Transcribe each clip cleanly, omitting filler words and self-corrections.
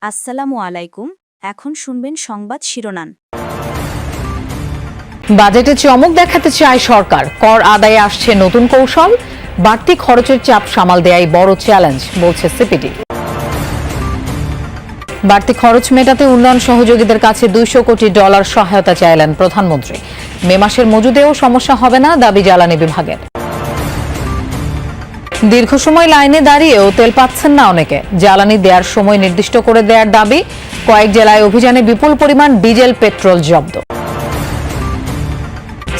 আসসালামু আলাইকুম। এখন শুনবেন সংবাদ শিরোনাম। বাজেটে চমক দেখাতে চায় সরকার, কর আদায়ে আসছে নতুন কৌশল, বাড়তি খরচের চাপ সামাল দেয়াই বড় চ্যালেঞ্জ বলছে সিপিডি। বাড়তি খরচ মেটাতে উন্নয়ন সহযোগীদের কাছে $200 কোটি সহায়তা চাইলেন প্রধানমন্ত্রী। মে মাসের মজুদেও সমস্যা হবে না, দাবি জ্বালানি বিভাগের। দীর্ঘ সময় লাইনে দাঁড়িয়েও তেল পাচ্ছেন না অনেকে, জ্বালানি দেওয়ার সময় নির্দিষ্ট করে দেওয়ার দাবি। কয়েক জেলায় অভিযানে বিপুল পরিমাণ ডিজেল পেট্রোল জব্দ।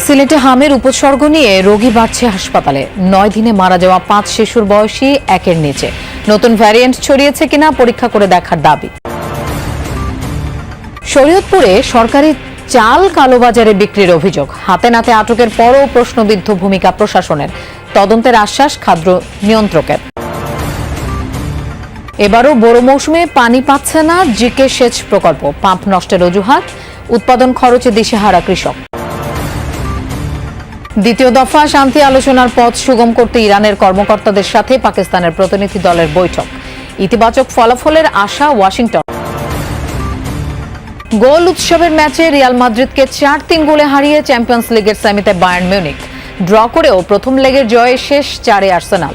সিলেটে হামের উপসর্গ নিয়ে রোগী বাড়ছে হাসপাতালে। 9 দিনে মারা যাওয়া 5 শিশুর বয়সী 1-এর নিচে। নতুন ভ্যারিয়েন্ট ছড়িয়েছে কিনা পরীক্ষা করে দেখার দাবি। শরীয়তপুরে সরকারি চাল কালোবাজারে বিক্রির অভিযোগ, হাতে নাতে আটকের পরও প্রশ্নবিদ্ধ ভূমিকা প্রশাসনের। তদন্তের আশ্বাস খাদ্য নিয়ন্ত্রকের। এবারও বড় মৌসুমে পানি পাচ্ছে না জিকে সেচ প্রকল্প, পাম্প নষ্টের অজুহাত, উৎপাদন খরচে দিশেহারা কৃষক। দ্বিতীয় দফা শান্তি আলোচনার পথ সুগম করতে ইরানের কর্মকর্তাদের সাথে পাকিস্তানের প্রতিনিধি দলের বৈঠক, ইতিবাচক ফলাফলের আশা ওয়াশিংটন। গোল উৎসবের ম্যাচে রিয়াল মাদ্রিদকে 4-3 গোলে হারিয়ে চ্যাম্পিয়ন্স লিগের সেমিতে বায়ার্ন মিউনিখ। ড্র করেও প্রথম লেগের জয়ে শেষ 4-এ আর্সেনাল।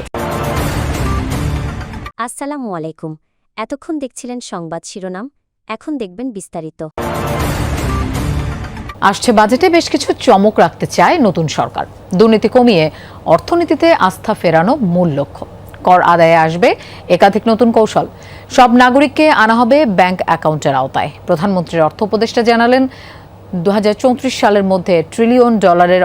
আসসালামু আলাইকুম। এতক্ষণ দেখছিলেন সংবাদ শিরোনাম, এখন দেখবেন বিস্তারিত। আসছে বাজেটে বেশ কিছু চমক রাখতে চায় নতুন সরকার। দুর্নীতি কমিয়ে অর্থনীতিতে আস্থা ফেরানো মূল লক্ষ্য। কর আদায়ে আসবে একাধিক নতুন কৌশল। সব নাগরিককে আনা হবে ব্যাংক অ্যাকাউন্টের আওতায়। প্রধানমন্ত্রীর অর্থ উপদেষ্টা জানালেন, 2034 সালের মধ্যে $1 ট্রিলিয়ন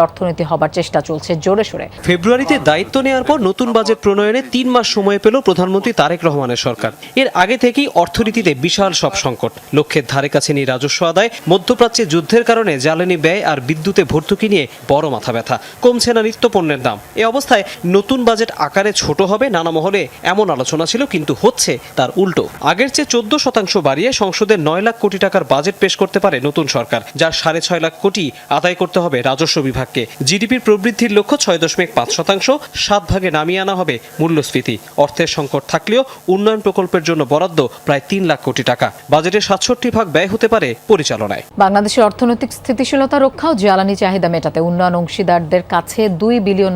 অর্থনীতি হবার চেষ্টা চলছে জোরে সোরে। ফেব্রুয়ারিতে দায়িত্ব নেওয়ার পর নতুন বাজেট প্রণয়নে 3 মাস সময় পেল প্রধানমন্ত্রী তারেক রহমানের সরকার। এর আগে থেকেই অর্থনীতিতে বিশাল সব সংকট, লক্ষ্যের ধারে কাছে নেই রাজস্ব আদায়, মধ্যপ্রাচ্যে যুদ্ধের কারণে জ্বালানি ব্যয় আর বিদ্যুতে ভর্তুকি নিয়ে বড় মাথা ব্যথা, কমছে না নিত্যপণ্যের দাম। এ অবস্থায় নতুন বাজেট আকারে ছোট হবে নানা মহলে এমন আলোচনা ছিল, কিন্তু হচ্ছে তার উল্টো। আগের চেয়ে 14% বাড়িয়ে সংসদে 9 লাখ কোটি টাকার বাজেট পেশ করতে পারে নতুন সরকার, যার 6.5 লাখ কোটি আদায় করতে হবে রাজস্ব বিভাগকে। জিডিপির প্রবৃদ্ধির লক্ষ্য 6.5%, 7 ভাগে নামিয়ে আনা হবে মূল্যস্ফীতি। অর্থের সংকট থাকলেও উন্নয়ন প্রকল্পের জন্য বরাদ্দ প্রায় 3 লাখ কোটি টাকা। বাজেটের 67 ভাগ ব্যয় হতে পারে পরিচালনায়। বাংলাদেশের অর্থনৈতিক স্থিতিশীলতা রক্ষা ও জ্বালানি চাহিদা মেটাতে উন্নয়ন অংশীদারদের কাছে $2 বিলিয়ন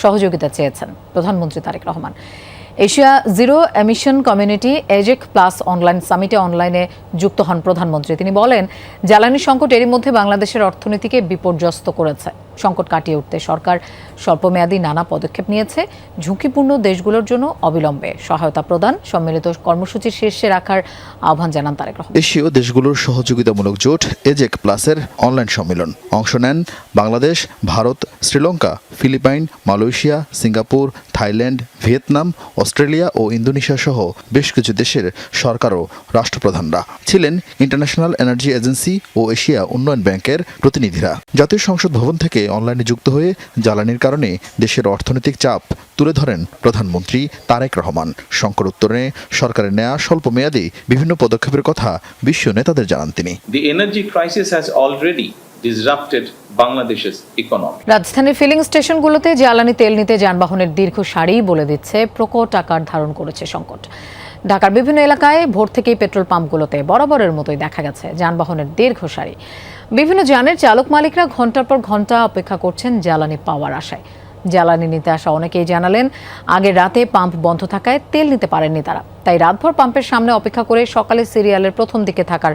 সহযোগিতা চেয়েছেন প্রধানমন্ত্রী Tarique Rahman. Asia zero emission community এজেক প্লাস অনলাইন সামিটে অনলাইনে যুক্ত হন প্রধানমন্ত্রী। তিনি বলেন, জ্বালানি সংকট এরই মধ্যে বাংলাদেশের অর্থনীতিকে বিপর্যস্ত করেছে। সংকট কাটিয়ে উঠতে সরকার স্বল্পমেয়াদী নানা পদক্ষেপ নিয়েছে। ঝুঁকিপূর্ণ দেশগুলোর জন্য অবিলম্বে সহায়তা প্রদান সম্মিলিত কর্মসূচির শীর্ষে রাখার আহ্বান জানান তারেক রহমান। এশীয় দেশগুলোর সহযোগিতামূলক জোট এজেক প্লাসের অনলাইন সম্মেলন অংশ নেন Bangladesh, Bharat, Sri Lanka, Philippines, Malaysia, Singapore, Thailand, Vietnam, Australia ও ইন্দোনেশিয়া সহ বেশ কিছু দেশের সরকার ও রাষ্ট্রপ্রধানরা ছিলেন। ইন্টারন্যাশনাল এনার্জি এজেন্সি ও এশিয়া উন্নয়ন ব্যাংকের প্রতিনিধিরা। জাতীয় সংসদ ভবন থেকে অনলাইনে যুক্ত হয়ে জ্বালানির কারণে দেশের অর্থনৈতিক চাপ তুলে ধরেন প্রধানমন্ত্রী তারেক রহমান। সংকট উত্তরণে সরকারের নেয়া স্বল্পমেয়াদী বিভিন্ন পদক্ষেপের কথা বিশ্ব নেতাদের জানান তিনি। The energy crisis has already disrupted Bangladesh's economy. রাজধানীর ফিলিং স্টেশনগুলোতে জ্বালানি তেল নিতে যানবাহনের দীর্ঘ সারি বলে দিচ্ছে প্রকট আকার ধারণ করেছে সংকট। ঢাকার বিভিন্ন এলাকায় ভোর থেকেই পেট্রোল পাম্পগুলোতে বরাবরের মতোই দেখা গেছে যানবাহনের দীর্ঘ সারি। বিভিন্ন যানের চালক মালিকরা ঘন্টার পর ঘন্টা অপেক্ষা করছেন জ্বালানি পাওয়ার আশায়। জ্বালানি নিতে আসা অনেকেই জানালেন, আগের রাতে পাম্প বন্ধ থাকায় তেল নিতে পারেননি তারা, তাই রাতভর পাম্পের সামনে অপেক্ষা করে সকালে সিরিয়ালের প্রথম দিকে থাকার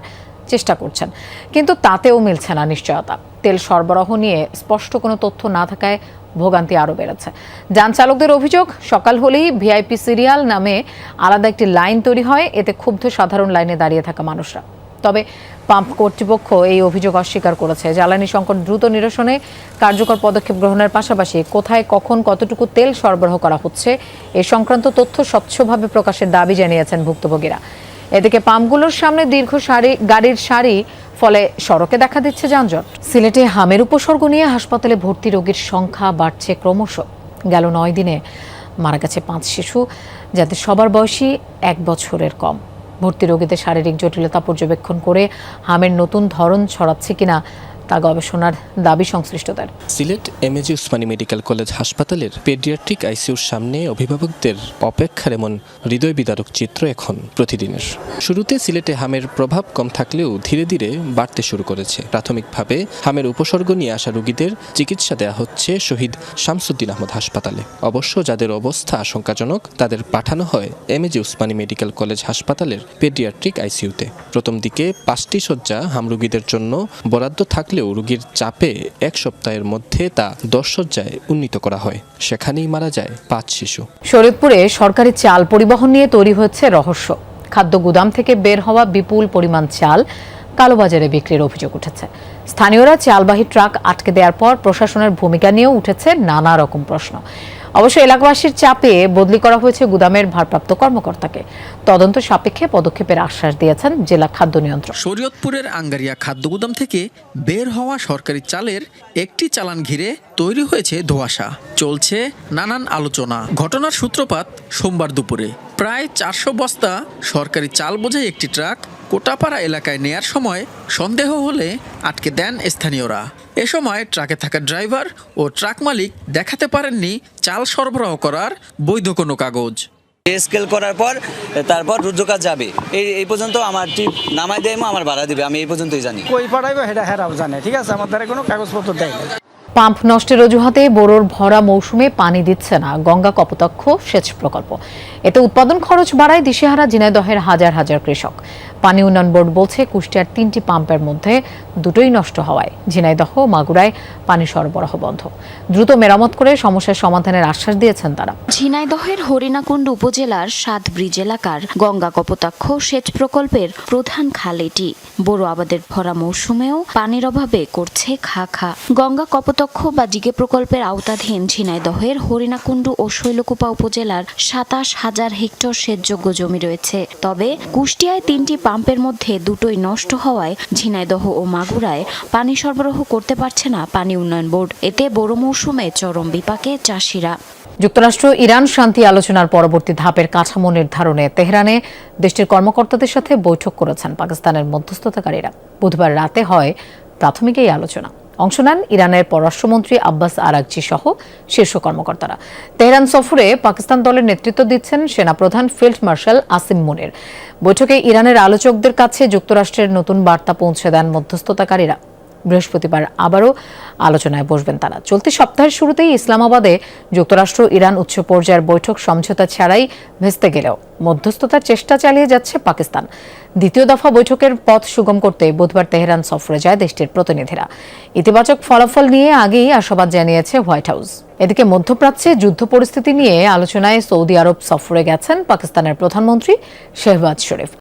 চেষ্টা করছেন, কিন্তু তাতেও মিলছে না নিশ্চয়তা। তেল সরবরাহ নিয়ে স্পষ্ট কোনো তথ্য না থাকায় ভোগান্তি আরও বেড়েছে। যান চালকদের অভিযোগ, সকাল হলেই ভিআইপি সিরিয়াল নামে আলাদা একটি লাইন তৈরি হয়, এতে ক্ষুব্ধ সাধারণ লাইনে দাঁড়িয়ে থাকা মানুষরা। তবে পাম্প কর্তৃপক্ষ এই অভিযোগ অস্বীকার করেছে। জ্বালানি সংকট দ্রুত নিরসনে কার্যকর পদক্ষেপ গ্রহণের পাশাপাশি কোথায় কখন কতটুকু তেল সরবরাহ করা হচ্ছে এ সংক্রান্ত তথ্য স্বচ্ছভাবে প্রকাশের দাবি জানিয়েছেন ভুক্তভোগীরা। এদিকে পাম্পগুলোর সামনে দীর্ঘ গাড়ির সারি, ফলে সড়কে দেখা দিচ্ছে যানজট। সিলেটে হামের উপসর্গ নিয়ে হাসপাতালে ভর্তি রোগীর সংখ্যা বাড়ছে ক্রমশ। গেল 9 দিনে মারা গেছে 5 শিশু, যাদের সবার বয়সী 1 বছরের কম। ভর্তি রোগীদের শারীরিক জটিলতা পর্যবেক্ষণ করে হামের নতুন ধরন ছড়াচ্ছে কিনা তা গবেষণার দাবি সংশ্লিষ্টদের। Sylhet MAG Usmani medical college হাসপাতালের পেডিয়াট্রিক আইসিইউর সামনে অভিভাবকদের অপেক্ষার এমন হৃদয় বিদারক চিত্র এখন প্রতিদিনের। শুরুতে সিলেটে হামের প্রভাব কম থাকলেও ধীরে ধীরে বাড়তে শুরু করেছে। প্রাথমিকভাবে হামের উপসর্গ নিয়ে আসা রোগীদের চিকিৎসা দেওয়া হচ্ছে শহীদ শামসুদ্দিন আহমদ হাসপাতালে। অবশ্য যাদের অবস্থা আশঙ্কাজনক তাদের পাঠানো হয় এমএজি উসমানী মেডিকেল কলেজ হাসপাতালের পেডিয়াট্রিক আইসিইউতে। প্রথম দিকে 5টি শয্যা হাম রোগীদের জন্য বরাদ্দ থাকলেও রোগীর চাপে এক সপ্তাহের মধ্যে তা 10 শয্যায় উন্নীত করা হয়। সেখানেই মারা যায় 5 শিশু। শরীয়তপুরে সরকারি চাল পরিবহন নিয়ে তৈরি হচ্ছে রহস্য। খাদ্য গুদাম থেকে বের হওয়া বিপুল পরিমাণ চাল কালোবাজারে বিক্রির অভিযোগ উঠেছে। স্থানীয়রা চালবাহী ট্রাক আটকে দেওয়ার পর প্রশাসনের ভূমিকা নিয়েও উঠেছে নানা রকম প্রশ্ন। অবশ্য এলাকাবাসীর চাপে বদলি করা হয়েছে গুদামের ভারপ্রাপ্ত কর্মকর্তাকে। তদন্ত সাপেক্ষে পদক্ষেপের আশ্বাস দিয়েছেন জেলা খাদ্য নিয়ন্ত্রক। শরীয়তপুরের আঙ্গারিয়া খাদ্য গুদাম থেকে বের হওয়া সরকারি চালের একটি চালান ঘিরে তৈরি হয়েছে ধোঁয়াশা। চলছে নানান আলোচনা। ঘটনার সূত্রপাত সোমবার দুপুরে। প্রায় 400 বস্তা সরকারি চাল বোঝাই একটি ট্রাক কোটাপাড়া এলাকায় নেয়ার সময় সন্দেহ হলে আটকে দেন স্থানীয়রা। এ সময় ট্রাকে থাকা ড্রাইভার ও ট্রাক মালিক দেখাতে পারেননি চাল সরবরাহ করার বৈধ কোনো কাগজ। স্কেল করার পর তারপর রুদ্রকাজ যাবে, এই পর্যন্ত আমার টিপ নামাই দেয়, আমার ভাড়া দিবে, আমি এই পর্যন্তই জানি। কই পাঠাইবো সেটা হেরাও জানে, ঠিক আছে, আমার দ্বারা কোনো কাগজপত্র দেয় না। পাম্প নষ্টের অজুহাতে বোরোর ভরা মৌসুমে পানি দিচ্ছে না গঙ্গা কপোতাক্ষ সেচ প্রকল্প। এতে উৎপাদন খরচ বাড়ায় দিশেহারা ঝিনাইদহের হাজার হাজার কৃষক। পানি উন্নয়ন বোর্ড বলছে কুষ্টিয়ার 3টি পাম্পের মধ্যে 2টোই নষ্ট হওয়ায় ঝিনাইদহ ও মাগুরায় পানি সরবরাহ বন্ধ। দ্রুত মেরামত করে সমস্যার সমাধানের আশ্বাস দিয়েছেন তারা। ঝিনাইদহের হরিণাকুণ্ড উপজেলার 7 ব্রিজ এলাকার গঙ্গা কপোতাক্ষ সেচ প্রকল্পের প্রধান খাল এটি। বোরো আবাদের ভরা মৌসুমেও পানির অভাবে করছে খা খা। গঙ্গা কপোতাক্ষ বা জিগে প্রকল্পের আওতাধীন ঝিনাইদহের হরিণাকুণ্ড ও শৈলকুপা উপজেলার 27,000 হেক্টর সেচযোগ্য জমি রয়েছে। তবে কুষ্টিয়ায় 3টি পাম্পের মধ্যে 2টোই নষ্ট হওয়ায় ঝিনাইদহ ও মাগুরায় পানি সরবরাহ করতে পারছে না পানি উন্নয়ন বোর্ড। এতে বোরো মৌসুমে চরম বিপাকে চাষিরা। যুক্তরাষ্ট্র ইরান শান্তি আলোচনার পরবর্তী ধাপের কাঠামো নির্ধারণে তেহরানে দেশটির কর্মকর্তাদের সাথে বৈঠক করেছেন পাকিস্তানের মধ্যস্থতাকারীরা। বুধবার রাতে হয় প্রাথমিক এই আলোচনা। অংশ নেন ইরানের পররাষ্ট্রমন্ত্রী আব্বাস আরাগচি সহ শীর্ষ কর্মকর্তারা। তেহরান সফরে পাকিস্তান দলের নেতৃত্ব দিচ্ছেন সেনাপ্রধান ফিল্ড মার্শাল আসিম মুনির। বৈঠকে ইরানের আলোচকদের কাছে যুক্তরাষ্ট্রের নতুন বার্তা পৌঁছে দেন মধ্যস্থতাকারীরা। বৃহস্পতিবার আবারও আলোচনায় বসবেন তারা। চলতি সপ্তাহের শুরুতেই ইসলামাবাদে যুক্তরাষ্ট্র ইরান উচ্চ পর্যায়ের বৈঠক সমঝোতা ছাড়াই ভেস্তে গেলেও মধ্যস্থতার চেষ্টা চালিয়ে যাচ্ছে পাকিস্তান। দ্বিতীয় দফা বৈঠকের পথ সুগম করতে বুধবার তেহরান সফরে যায় দেশটির প্রতিনিধিরা। ইতিবাচক ফলাফল নিয়ে আগেই আশাবাদ জানিয়েছে হোয়াইট হাউস। এদিকে মধ্যপ্রাচ্যে যুদ্ধ পরিস্থিতি নিয়ে আলোচনায় সৌদি আরব সফরে গেছেন পাকিস্তানের প্রধানমন্ত্রী শেহবাজ শরীফ।